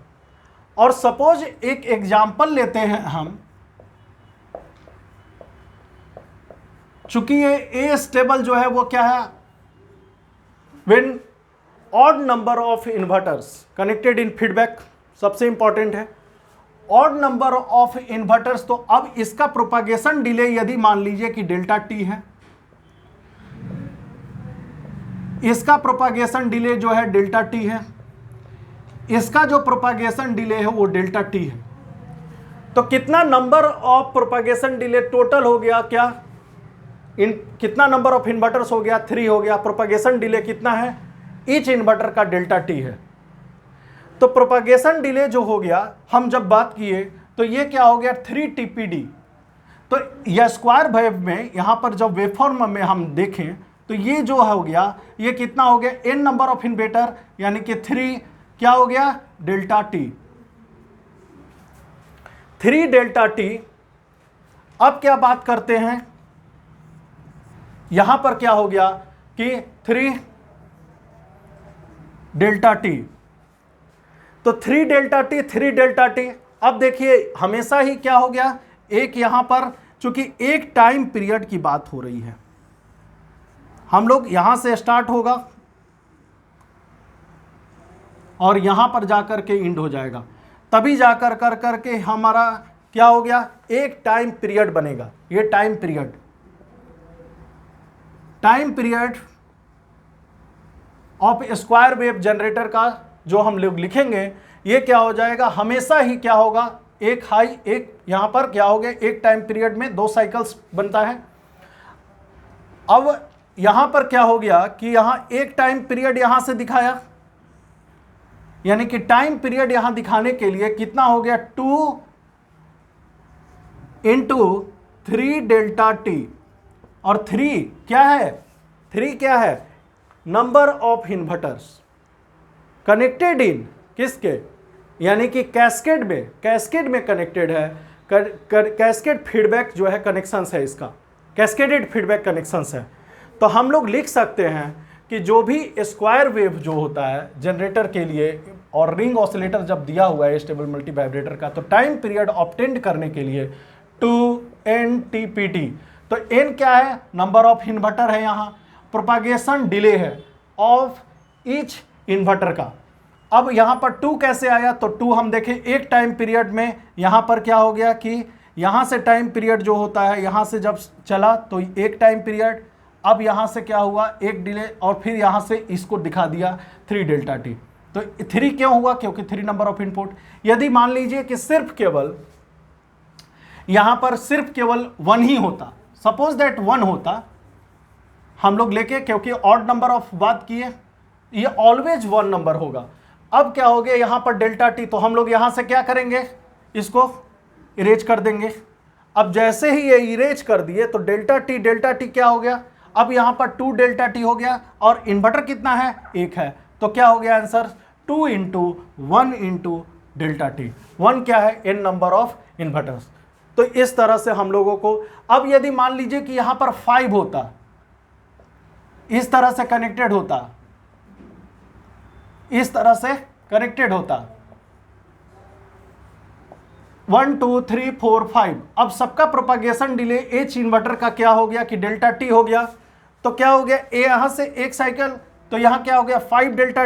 और सपोज एक एग्जांपल लेते हैं हम, चूंकि ये ए स्टेबल जो है वो क्या है, when odd number of inverters connected in feedback, सबसे इंपॉर्टेंट है ऑड नंबर ऑफ इन्वर्टर्स। तो अब इसका प्रोपागेशन डिले यदि मान लीजिए कि डेल्टा टी है, इसका प्रोपागेशन डिले जो है डेल्टा टी है, इसका जो प्रोपागेशन डिले है वो डेल्टा टी है। तो कितना number of propagation delay total हो गया, क्या कितना नंबर ऑफ इन्वर्टर्स हो गया, 3 हो गया। प्रोपागेशन डिले कितना है, ईच इन्वर्टर का डेल्टा टी है। तो प्रोपागेशन डिले जो हो गया, हम जब बात किए तो ये क्या हो गया, 3TPD। तो यह स्क्वायर वेव में यहां पर जब वेवफॉर्म में हम देखें तो ये जो हो गया, ये कितना हो गया, n नंबर ऑफ इन्वर्टर, यानी कि 3 क्या हो गया, डेल्टा टी, 3 डेल्टा टी। अब क्या बात करते हैं, यहां पर क्या हो गया कि 3 डेल्टा टी, तो 3 डेल्टा टी। अब देखिए हमेशा ही क्या हो गया, एक यहां पर चूंकि एक टाइम पीरियड की बात हो रही है, हम लोग यहां से स्टार्ट होगा और यहां पर जाकर के एंड हो जाएगा, तभी जाकर कर करके हमारा क्या हो गया, एक टाइम पीरियड बनेगा। ये time period of square wave generator का जो हम लोग लिखेंगे, ये क्या हो जाएगा, हमेशा ही क्या होगा, एक हाई, एक यहां पर क्या हो गया, एक टाइम पीरियड में 2 साइकिल्स बनता है। अब यहां पर क्या हो गया कि यहां एक टाइम पीरियड यहां से दिखाया, यानी कि टाइम पीरियड यहां दिखाने के लिए कितना हो गया, 2 × 3 डेल्टा टी। और 3 क्या है, 3 क्या है, number of inverters connected in किसके, यानी कि कैस्केड में कनेक्टेड है। कैस्केड फीडबैक जो है कनेक्शंस है, इसका कैस्केडेड फीडबैक कनेक्शंस है। तो हम लोग लिख सकते हैं कि जो भी स्क्वायर वेव जो होता है जनरेटर के लिए, और रिंग ऑसिलेटर जब दिया हुआ है स्टेबल मल्टी वाइब्रेटर का, तो टाइम पीरियड ऑब्टेंड करने के लिए 2NTPT। तो n क्या है, नंबर ऑफ इन्वर्टर है, यहाँ प्रोपागेशन डिले है ऑफ ईच इन्वर्टर का। अब यहाँ पर 2 कैसे आया, तो 2 हम देखें एक टाइम पीरियड में, यहाँ पर क्या हो गया कि यहाँ से टाइम पीरियड जो होता है, यहाँ से जब चला तो एक टाइम पीरियड, अब यहाँ से क्या हुआ, एक डिले, और फिर यहाँ से इसको दिखा दिया 3 डेल्टा टी। तो 3 क्यों हुआ, क्योंकि 3 नंबर ऑफ इनपुट। यदि मान लीजिए कि सिर्फ केवल यहाँ पर सिर्फ केवल 1 ही होता, सपोज दैट 1 होता, हम लोग लेके, क्योंकि ऑड नंबर ऑफ बात किए, ये ऑलवेज 1 नंबर होगा। अब क्या हो गया यहाँ पर डेल्टा टी, तो हम लोग यहाँ से क्या करेंगे, इसको इरेज कर देंगे। अब जैसे ही ये इरेज कर दिए तो डेल्टा टी क्या हो गया, अब यहाँ पर 2 डेल्टा टी हो गया, और इन्वर्टर कितना है, 1 है, तो क्या हो गया आंसर, 2 × 1 × डेल्टा टी। 1 क्या है, n नंबर ऑफ इन्वर्टर्स। तो इस तरह से हम लोगों को, अब यदि मान लीजिए कि यहाँ पर 5 होता, इस तरह से कनेक्टेड होता, इस तरह से कनेक्टेड होता, 1 2 3 4 5, अब सबका प्रोपागेशन डिले एच इन्वर्टर का क्या हो गया कि डेल्टा टी हो गया। तो क्या हो गया, ए यहां से एक साइकिल, तो यहां क्या हो गया 5 डेल्टा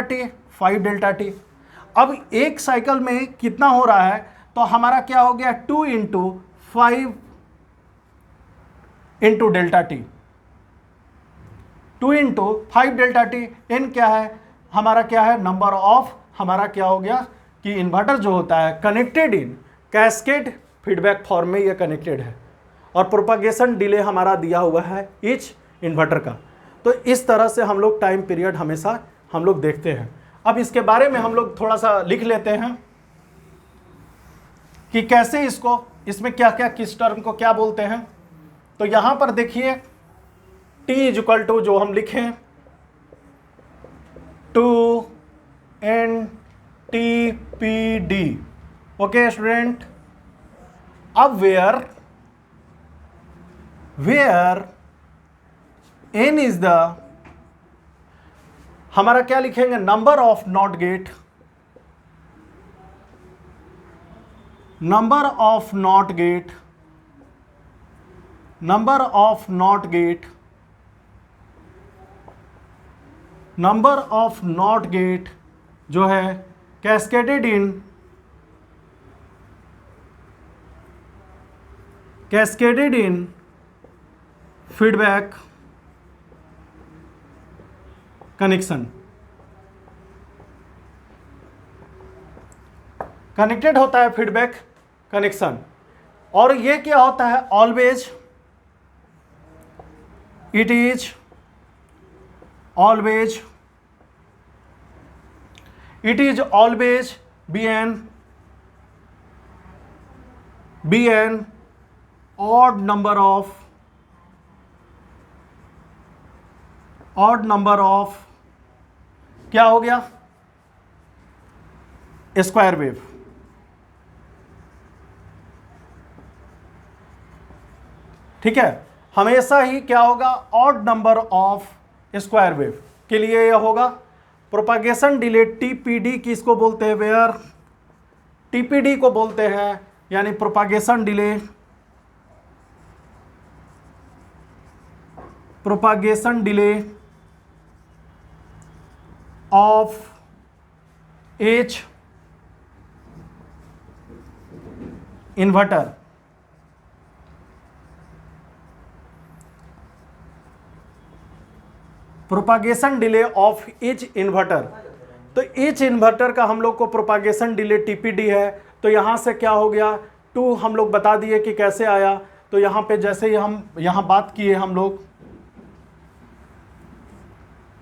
टी। अब एक साइकिल में कितना हो रहा है, तो हमारा क्या हो गया 2 × 5 × delta T, 2 × 5 delta T. N क्या है हमारा, क्या है नंबर ऑफ, हमारा क्या हो गया कि इन्वर्टर जो होता है connected in cascade feedback form में ये कनेक्टेड है, और प्रोपागेशन डिले हमारा दिया हुआ है ईच इन्वर्टर का। तो इस तरह से हम लोग टाइम पीरियड हमेशा हम लोग देखते हैं। अब इसके बारे में हम लोग थोड़ा सा लिख लेते हैं कि कैसे इसको, इसमें क्या क्या, किस टर्म को क्या बोलते हैं। तो यहां पर देखिए T = जो हम लिखें 2NTPD। ओके स्टूडेंट, अब वेयर n इज द, हमारा क्या लिखेंगे, number of not gate, number of not gate, number of not gate, number of not gate जो है cascaded in feedback connection, connected होता है फीडबैक कनेक्शन। और ये क्या होता है, always, it is always be an odd number of क्या हो गया, स्क्वायर वेव। ठीक है, हमेशा ही क्या होगा, odd number of square wave के लिए यह होगा। प्रोपागेशन डिले टीपीडी किसको बोलते हैं, वेयर टीपीडी को बोलते हैं, यानी propagation delay propagation delay of H inverter, propagation delay of each inverter. तो ईच इन्वर्टर का हम लोग को प्रोपागेशन डिले टीपीडी है। तो यहां से क्या हो गया, 2 हम लोग बता दिए कि कैसे आया। तो यहां पे जैसे ही हम यहां बात किए हम लोग,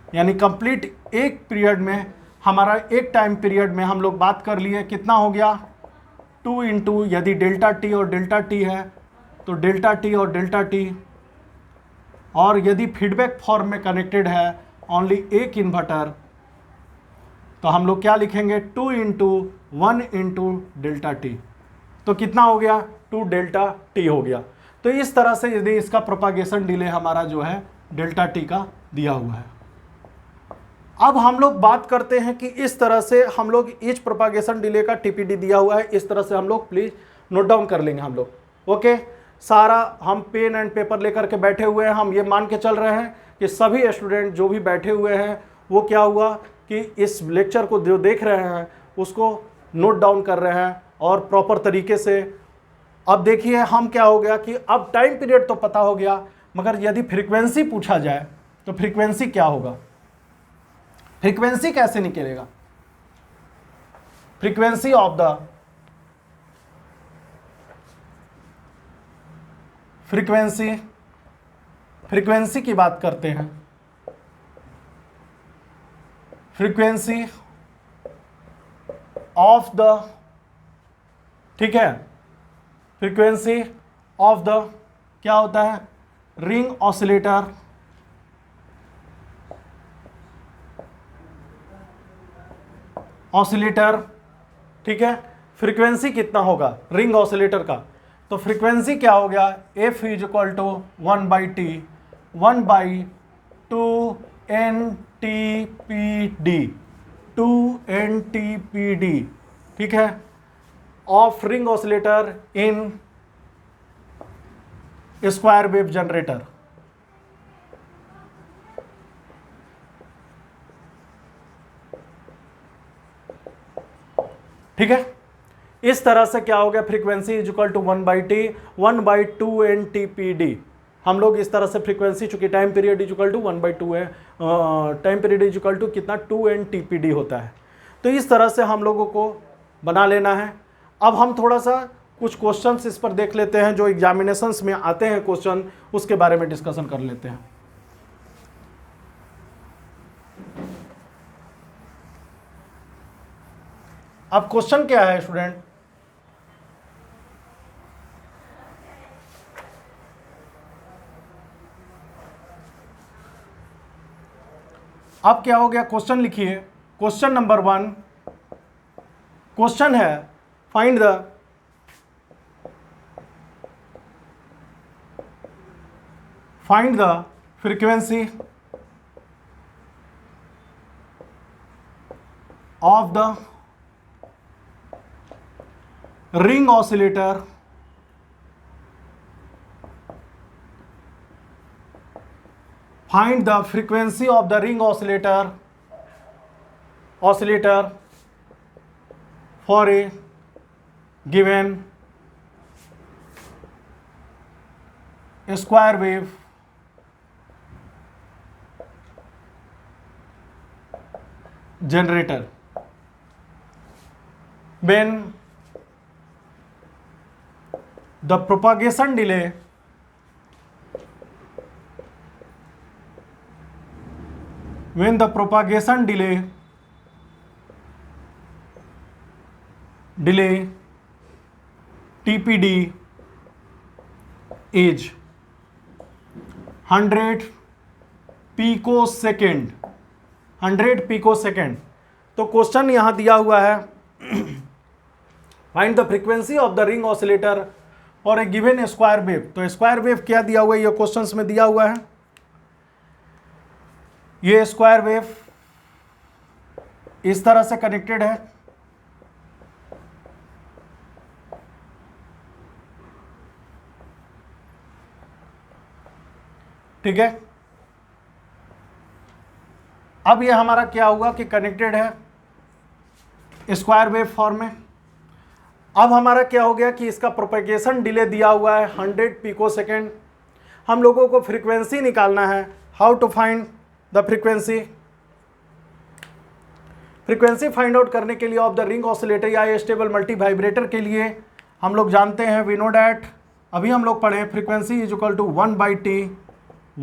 यानी कंप्लीट एक पीरियड में, हमारा एक टाइम पीरियड में हम लोग बात कर लिए, कितना हो गया 2 इंटू, यदि डेल्टा टी और डेल्टा टी है तो डेल्टा टी और डेल्टा टी, और यदि फीडबैक फॉर्म में कनेक्टेड है ओनली एक इन्वर्टर तो हम लोग क्या लिखेंगे 2 इंटू 1 इंटू डेल्टा टी। तो कितना हो गया 2 डेल्टा टी हो गया। तो इस तरह से यदि इसका प्रोपागेशन डिले हमारा जो है डेल्टा टी का दिया हुआ है। अब हम लोग बात करते हैं कि इस तरह से हम लोग ईच प्रोपागेशन डिले का टीपीडी दिया हुआ है, इस तरह से हम लोग प्लीज नोट डाउन कर लेंगे हम लोग। ओके, सारा हम पेन एंड पेपर लेकर के बैठे हुए हैं, हम ये मान के चल रहे हैं कि सभी स्टूडेंट जो भी बैठे हुए हैं वो क्या हुआ कि इस लेक्चर को जो देख रहे हैं उसको नोट डाउन कर रहे हैं और प्रॉपर तरीके से। अब देखिए हम क्या हो गया कि अब टाइम पीरियड तो पता हो गया, मगर यदि फ्रीक्वेंसी पूछा जाए तो फ्रीक्वेंसी क्या होगा, फ्रीक्वेंसी कैसे निकलेगा, फ्रीक्वेंसी ऑफ द फ्रीक्वेंसी की बात करते हैं, फ्रीक्वेंसी ऑफ द, ठीक है, फ्रीक्वेंसी ऑफ द क्या होता है, रिंग ऑसिलेटर, ठीक है। फ्रीक्वेंसी कितना होगा रिंग ऑसिलेटर का, तो फ्रीक्वेंसी क्या हो गया, F is equal to 1/T 1/2 NTPD, ठीक है, of ring oscillator in square wave generator. ठीक है, इस तरह से क्या हो गया, frequency is equal to 1/T 1/2 NTPD। हम लोग इस तरह से फ्रीक्वेंसी, चूंकि time period is equal to 1/2 है, time period is equal to कितना 2 NTPD होता है। तो इस तरह से हम लोगों को बना लेना है। अब हम थोड़ा सा कुछ क्वेश्चंस इस पर देख लेते हैं जो एग्जामिनेशंस में आते हैं क्वेश्चन, उसके बारे में डिस्कशन कर लेते हैं। अब क्वेश्चन क्या है स्टूडेंट, अब क्या हो गया, क्वेश्चन लिखिए। क्वेश्चन नंबर 1 क्वेश्चन है, find the frequency of the ring oscillator find the frequency of the ring oscillator for a given square wave generator when the propagation delay TPD is 100 पिकोसेकेंड, 100 पिकोसेकेंड। तो question यहां दिया हुआ है, find the frequency of the ring oscillator for a given square wave. तो square wave क्या दिया हुआ है, ये क्वेश्चंस में दिया हुआ है, ये स्क्वायर वेव इस तरह से कनेक्टेड है, ठीक है, अब ये हमारा क्या हुआ कि कनेक्टेड है स्क्वायर वेव फॉर्म में। अब हमारा क्या हो गया कि इसका प्रोपेगेशन डिले दिया हुआ है 100 पिको सेकेंड। हम लोगों को फ्रीक्वेंसी निकालना है। How to find the frequency? Frequency find out करने के लिए ऑफ द रिंग ऑसिलेटर या स्टेबल मल्टी वाइब्रेटर के लिए हम लोग जानते हैं वी नो डैट, अभी हम लोग पढ़े frequency is equal to 1/T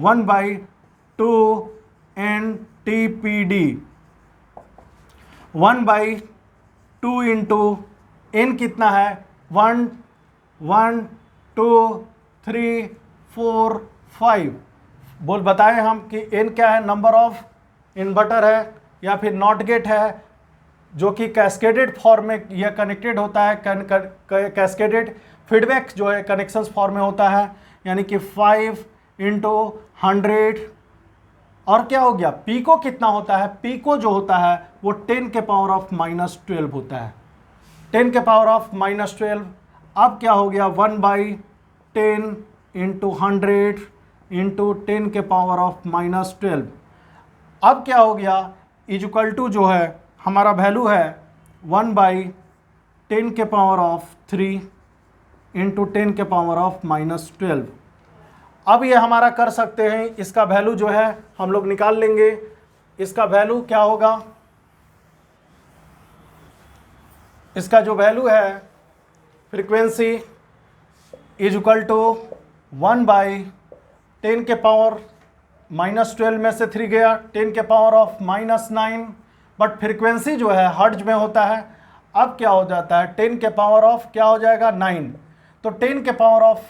1/2 NTPD 1/2 into n कितना है 1 1 2 3 4 5 बोल बताएं हम कि n क्या है, नंबर ऑफ इन्वर्टर है या फिर नॉट गेट है जो कि कैस्केडेड फॉर्म में यह कनेक्टेड होता है। कैस्केडेड फीडबैक जो है कनेक्शंस फॉर्म में होता है, यानी कि 5 इंटू 100 और क्या हो गया पीको कितना होता है, पीको जो होता है वो 10 के पावर ऑफ -12 होता है, 10 के पावर ऑफ -12। अब क्या हो गया 1/10 इंटू 100 इंटू 10 के पावर ऑफ -12। अब क्या हो गया इज इक्वल टू जो है हमारा वैल्यू है 1/10 के पावर ऑफ 3 इंटू 10 के पावर ऑफ -12। अब ये हमारा कर सकते हैं, इसका वैल्यू जो है हम लोग निकाल लेंगे। इसका वैल्यू क्या होगा, इसका जो वैल्यू है फ्रीक्वेंसी इज इक्वल टू 1/10 के पावर -12 में से 3 गया 10 के पावर ऑफ -9, बट फ्रीक्वेंसी जो है हर्ट्ज में होता है। अब क्या हो जाता है 10 के पावर ऑफ क्या हो जाएगा 9, तो 10 के पावर ऑफ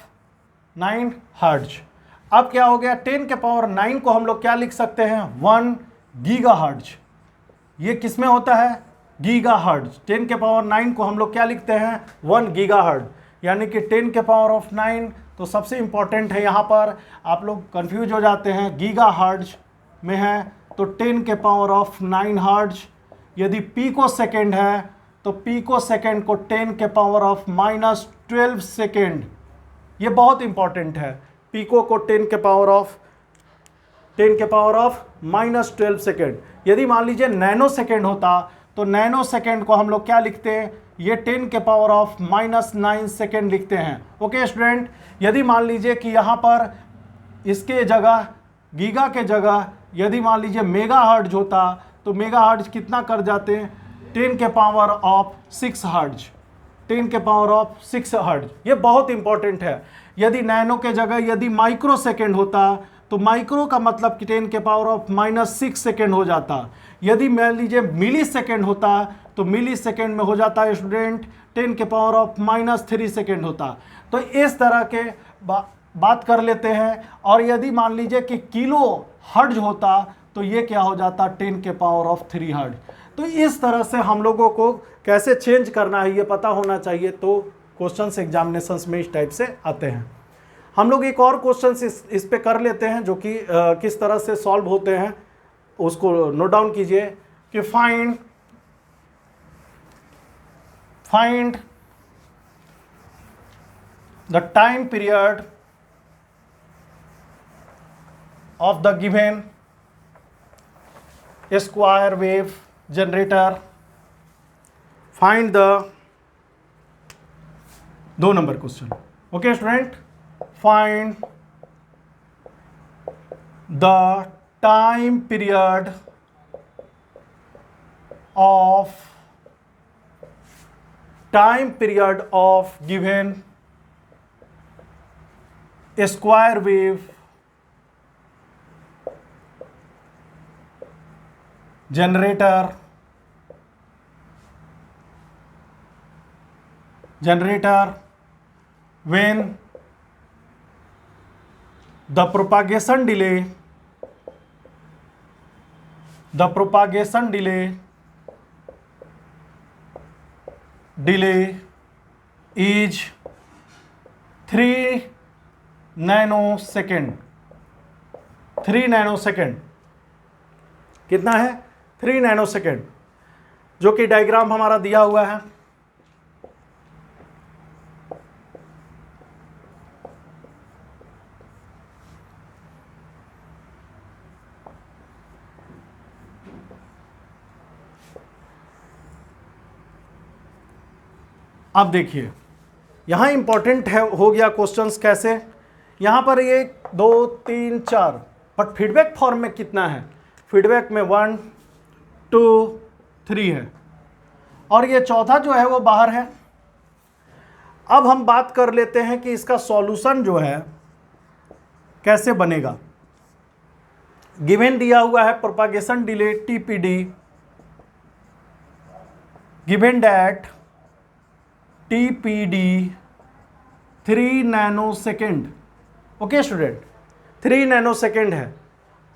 9 हर्ट्ज। अब क्या हो गया 10 के पावर 9 को हम लोग क्या लिख सकते हैं 1 गीगा हर्ट्ज। ये किस में होता है गीगा हर्ट्ज। 10 के पावर 9 को हम लोग क्या लिखते हैं 1 गीगा हर्ट्ज, यानी कि 10 के पावर ऑफ 9। तो सबसे इंपॉर्टेंट है यहाँ पर, आप लोग कंफ्यूज हो जाते हैं, गीगा हर्ट्ज में है तो 10 के पावर ऑफ 9 हर्ट्ज। यदि पीको सेकेंड है तो पीको सेकेंड को 10 के पावर ऑफ -12 सेकेंड, ये बहुत इंपॉर्टेंट है। पीको को 10 के पावर ऑफ -12 सेकेंड। यदि मान लीजिए नैनो सेकेंड होता तो नैनो सेकेंड को हम लोग क्या लिखते हैं, ये 10 के पावर ऑफ -9 सेकेंड लिखते हैं। ओके स्टूडेंट, यदि मान लीजिए कि यहाँ पर इसके जगह गीगा के जगह यदि मान लीजिए मेगा हर्ट्ज होता तो मेगा हर्ट्ज कितना कर जाते हैं 10 के पावर ऑफ 6 हर्ट्ज, 10 के पावर ऑफ 6 हर्ट्ज। ये बहुत इंपॉर्टेंट है। यदि नैनो के जगह यदि माइक्रो सेकेंड होता तो माइक्रो का मतलब कि 10 के पावर ऑफ -6 सेकेंड हो जाता। यदि मान लीजिए मिली सेकेंड होता तो मिली सेकेंड में हो जाता स्टूडेंट 10 के पावर ऑफ -3 सेकेंड होता। तो इस तरह के बात कर लेते हैं। और यदि मान लीजिए कि किलो हर्ट्ज होता तो ये क्या हो जाता 10 के पावर ऑफ 3 हर्ट्ज। तो इस तरह से हम लोगों को कैसे चेंज करना है ये पता होना चाहिए। तो क्वेश्चंस एग्जामिनेशंस में इस टाइप से आते हैं। हम लोग एक और क्वेश्चंस इस पे कर लेते हैं जो कि किस तरह से सॉल्व होते हैं, उसको नोट डाउन कीजिए कि find the time period of the given square wave generator, find the 2 number question. Okay student, find the time period of given square wave generator when the propagation delay is 3 nanosecond। 3 nanosecond कितना है 3 nanosecond, जो कि diagram हमारा दिया हुआ है। अब देखिए यहाँ इंपॉर्टेंट है हो गया क्वेश्चंस कैसे, यहाँ पर 1 2 3 4, बट फीडबैक फॉर्म में कितना है, फीडबैक में 1 2 3 है, और ये चौथा जो है वो बाहर है। अब हम बात कर लेते हैं कि इसका सॉल्यूशन जो है कैसे बनेगा। गिवन दिया हुआ है propagation delay TPD, given that TPD 3 nanosecond. Okay student, 3 nanosecond है।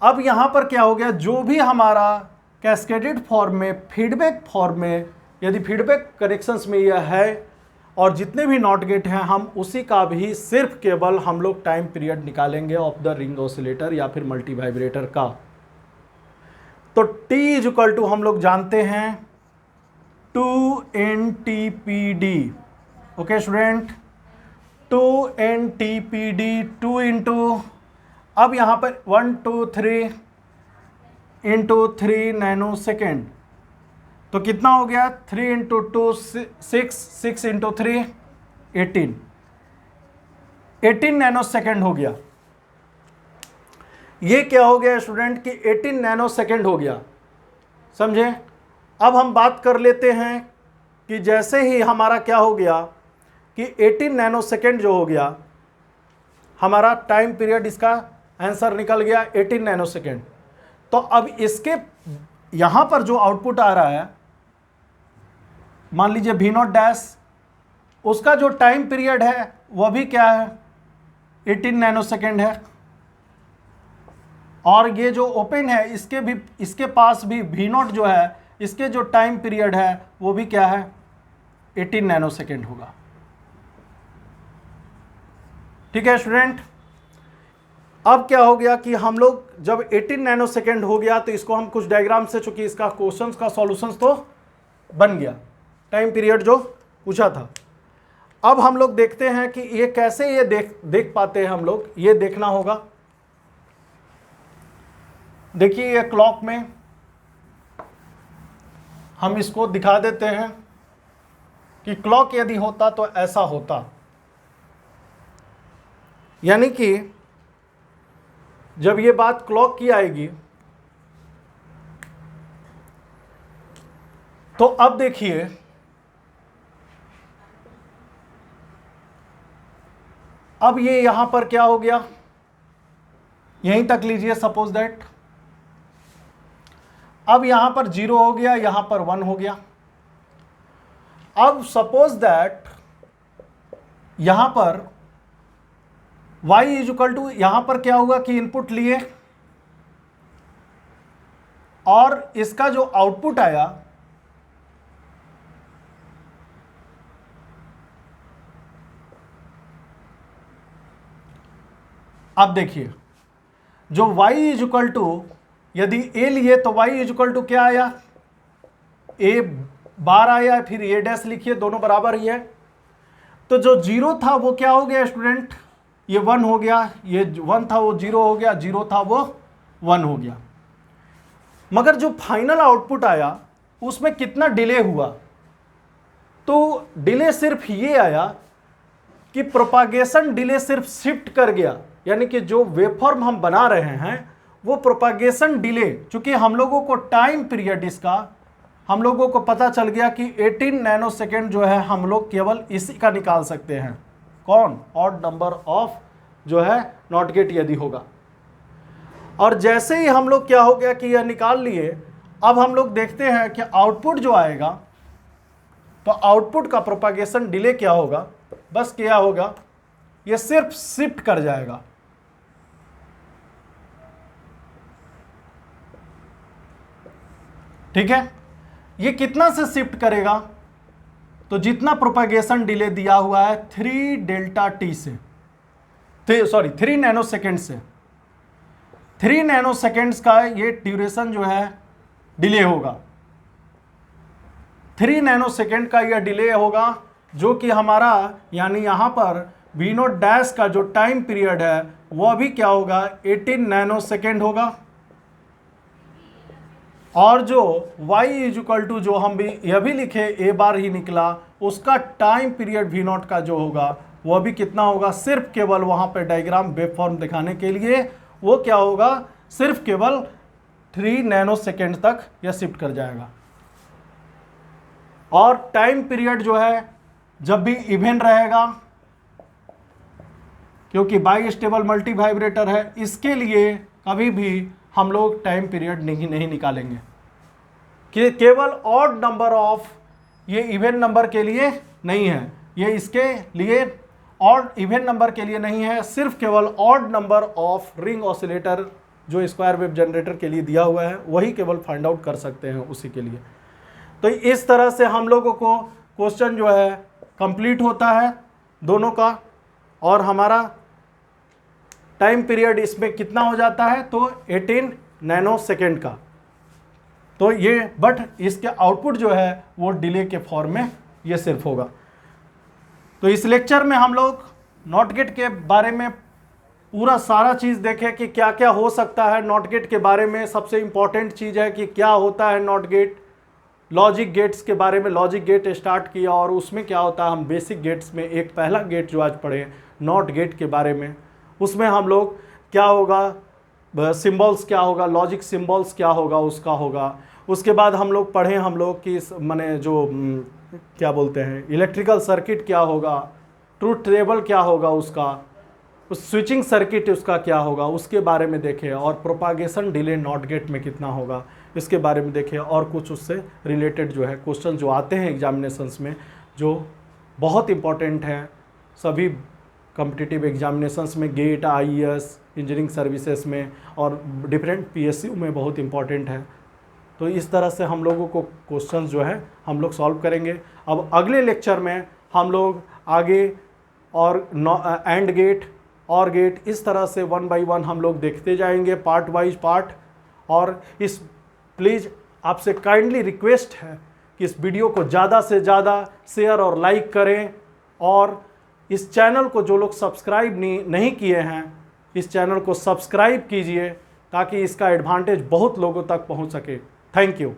अब यहां पर क्या हो गया, जो भी हमारा कैस्केडेड फॉर्म में, फीडबैक फॉर्म में, यदि फीडबैक कनेक्शंस में यह है और जितने भी नॉट गेट हैं, हम उसी का भी सिर्फ केवल हम लोग टाइम पीरियड निकालेंगे ऑफ द रिंग ऑसिलेटर या फिर मल्टी वाइब्रेटर का। तो T इज इक्वल टू हम लोग जानते हैं 2NTPD। Okay student, 2NTPD 2 into, अब यहां पर 1 2 3 इंटू 3 नैनो सेकेंड, तो कितना हो गया, 3 इंटू 2 6, 6 इंटू 3 18 नैनो सेकेंड हो गया। ये क्या हो गया स्टूडेंट कि 18 नैनो सेकेंड हो गया, समझे। अब हम बात कर लेते हैं कि जैसे ही हमारा क्या हो गया कि 18 नैनो सेकेंड जो हो गया, हमारा टाइम पीरियड, इसका आंसर निकल गया 18 नैनो सेकेंड। तो अब इसके यहां पर जो आउटपुट आ रहा है, मान लीजिए V0 डैश, उसका जो टाइम पीरियड है वह भी क्या है, 18 नैनो सेकेंड है। और ये जो ओपन है इसके पास भी V0 जो है, इसके जो टाइम पीरियड है वो भी क्या है, 18 नैनो सेकेंड होगा। ठीक है स्टूडेंट। अब क्या हो गया कि हम लोग जब 18 नैनो सेकेंड हो गया तो इसको हम कुछ डायग्राम से, चूंकि इसका क्वेश्चंस का सॉल्यूशंस तो बन गया, टाइम पीरियड जो पूछा था। अब हम लोग देखते हैं कि ये कैसे ये देख पाते हैं हम लोग, ये देखना होगा। देखिए ये क्लॉक में हम इसको दिखा देते हैं कि क्लॉक यदि होता तो ऐसा होता, यानी कि जब ये बात क्लॉक की आएगी तो अब देखिए अब ये यहां पर क्या हो गया, यहीं तक लीजिए, सपोज दैट अब यहां पर 0 हो गया, यहां पर 1 हो गया। अब सपोज दैट यहां पर y इज इक्वल टू, यहां पर क्या हुआ कि इनपुट लिए और इसका जो आउटपुट आया अब देखिए, जो y इज इक्वल टू, यदि a लिए तो y इज इक्वल टू क्या आया, a बार आया, फिर a डैश लिखिए, दोनों बराबर ही है। तो जो 0 था वो क्या हो गया स्टूडेंट, ये 1 हो गया, ये 1 था वो 0 हो गया, 0 था वो 1 हो गया। मगर जो फाइनल आउटपुट आया उसमें कितना डिले हुआ, तो डिले सिर्फ ये आया कि प्रोपागेशन डिले सिर्फ शिफ्ट कर गया, यानी कि जो वेवफॉर्म हम बना रहे हैं वो प्रोपागेशन डिले, चूंकि हम लोगों को टाइम पीरियड इसका हम लोगों को पता चल गया कि 18 नैनो सेकेंड जो है हम लोग केवल इसी का निकाल सकते हैं, कौन, ऑड नंबर ऑफ जो है नॉट गेट यदि होगा। और जैसे ही हम लोग क्या हो गया कि यह निकाल लिए, अब हम लोग देखते हैं कि आउटपुट जो आएगा, तो आउटपुट का प्रोपागेशन डिले क्या होगा, बस क्या होगा, यह सिर्फ शिफ्ट कर जाएगा। ठीक है, ये कितना से शिफ्ट करेगा, तो जितना प्रोपागेशन डिले दिया हुआ है 3 डेल्टा टी से, 3 नैनो सेकेंड से, 3 नैनो सेकेंड्स का ये ड्यूरेशन जो है डिले होगा, 3 नैनो सेकेंड का यह डिले होगा, जो कि हमारा यानी यहां पर V0 डैश का जो टाइम पीरियड है वह भी क्या होगा, 18 नैनो सेकेंड होगा। और जो y इज इक्वल टू, जो हम भी यह भी लिखे a बार ही निकला, उसका टाइम पीरियड वी नॉट का जो होगा वह भी कितना होगा, सिर्फ केवल वहां पे डायग्राम वेब फॉर्म दिखाने के लिए वो क्या होगा, सिर्फ केवल 3 नैनो सेकेंड तक यह शिफ्ट कर जाएगा। और टाइम पीरियड जो है जब भी इवन रहेगा, क्योंकि बाई स्टेबल मल्टी वाइब्रेटर है, इसके लिए कभी भी हम लोग टाइम पीरियड नहीं निकालेंगे कि केवल ऑड नंबर ऑफ, ये इवन नंबर के लिए नहीं है, ये इसके लिए ऑड इवन नंबर के लिए नहीं है, सिर्फ केवल odd number of ring oscillator जो स्क्वायर वेव जनरेटर के लिए दिया हुआ है वही केवल फाइंड आउट कर सकते हैं उसी के लिए। तो इस तरह से हम लोगों को क्वेश्चन जो है कंप्लीट होता है दोनों का, और हमारा टाइम पीरियड इसमें कितना हो जाता है, तो 18 नैनो सेकेंड का। तो ये बट इसके आउटपुट जो है वो डिले के फॉर्म में ये सिर्फ होगा। तो इस लेक्चर में हम लोग नॉट गेट के बारे में पूरा सारा चीज़ देखें कि क्या क्या हो सकता है नॉट गेट के बारे में। सबसे इंपॉर्टेंट चीज़ है कि क्या होता है नॉट गेट, लॉजिक गेट्स के बारे में, लॉजिक गेट स्टार्ट किया और उसमें क्या होता है, हम बेसिक गेट्स में एक पहला गेट जो आज पढ़े नॉट गेट के बारे में, उसमें हम लोग क्या होगा, सिंबल्स क्या होगा, लॉजिक सिंबल्स क्या होगा उसका होगा। उसके बाद हम लोग पढ़े हम लोग कि माने जो क्या बोलते हैं इलेक्ट्रिकल सर्किट क्या होगा, ट्रूथ टेबल क्या होगा उसका, उस स्विचिंग सर्किट उसका क्या होगा उसके बारे में देखें, और प्रोपागेशन डिले नॉट गेट में कितना होगा इसके बारे में देखें, और कुछ उससे रिलेटेड जो है क्वेश्चन जो आते हैं एग्जामिनेशंस में जो बहुत इंपॉर्टेंट हैं सभी कॉम्पिटिटिव एग्जामिनेशंस में, गेट, आईएएस, इंजीनियरिंग सर्विसेज में और डिफरेंट पीएसयू में बहुत इंपॉर्टेंट है। तो इस तरह से हम लोगों को क्वेश्चंस जो है हम लोग सॉल्व करेंगे। अब अगले लेक्चर में हम लोग आगे और एंड गेट और गेट इस तरह से 1 बाय 1 हम लोग देखते जाएंगे, पार्ट वाइज पार्ट। और इस प्लीज़ आपसे काइंडली रिक्वेस्ट है कि इस वीडियो को ज़्यादा से ज़्यादा शेयर और लाइक करें, और इस चैनल को जो लोग सब्सक्राइब नहीं किए हैं इस चैनल को सब्सक्राइब कीजिए ताकि इसका एडवांटेज बहुत लोगों तक पहुंच सके। Thank you.